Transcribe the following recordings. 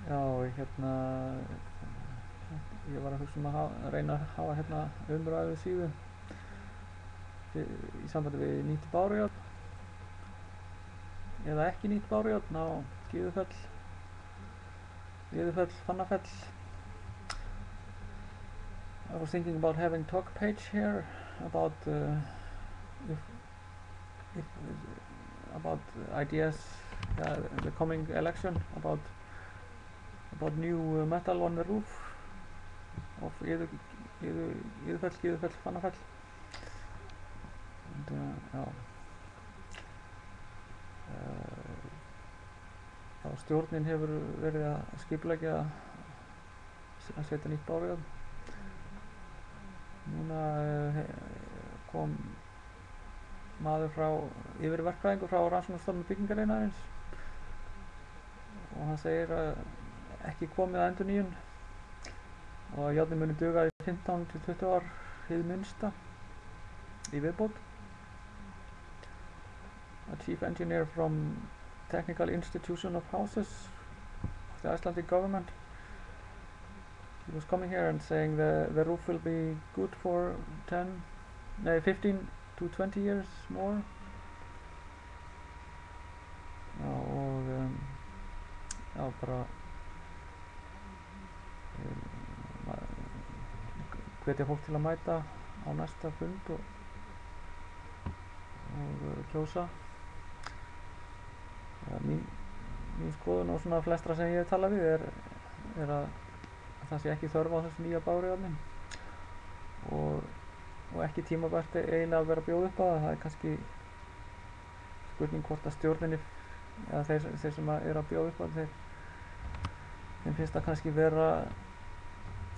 Já, ég var að hugsa að reyna að hafa umræðu síðu í sambandi við nýtt bárujárn eða ekki nýtt bárujárn á Gíðufell, Fannafell. I was thinking about having talk page here about about ideas the coming election about new metal on the roof of Gíðufell, Fannafell. And stjórnin hefur verið að skipuleggja að setja nýtt bárujárn. Núna kom maður yfirverkfræðingur frá rannsóknarstofnun byggingariðnaðarins og hann segir að ekki komið að endurnýjun og að járnið muni duga í 15 til 20 ár hið minnsta í viðbót. A chief engineer from Technical Institution of Houses of the Icelandic government, he was coming here and saying the roof will be good for 15 to 20 years more. Og bara hvetja fólk til að mæta á næsta fund og kjósa. Mín skoðun og svona flestra sem ég hef talað við er að það sé ekki þörf á þessu nýja bárujárni og ekki tímabært eiginlega að vera að bjóða upp á það. Það er kannski spurning hvort að stjórninni eða þeir sem eru að bjóða upp á það, þeim finnst það kannski vera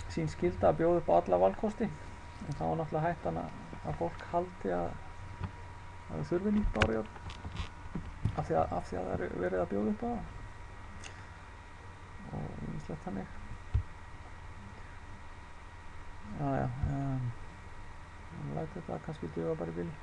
sín skylda að bjóða upp á alla valkosti, en þá er náttúrulega hættan að fólk haldi að það þurfi nýtt bárujárn af því að það er verið að bjóða upp á það og ýmislegt þannig. Læt þetta kannski duga bara í bili.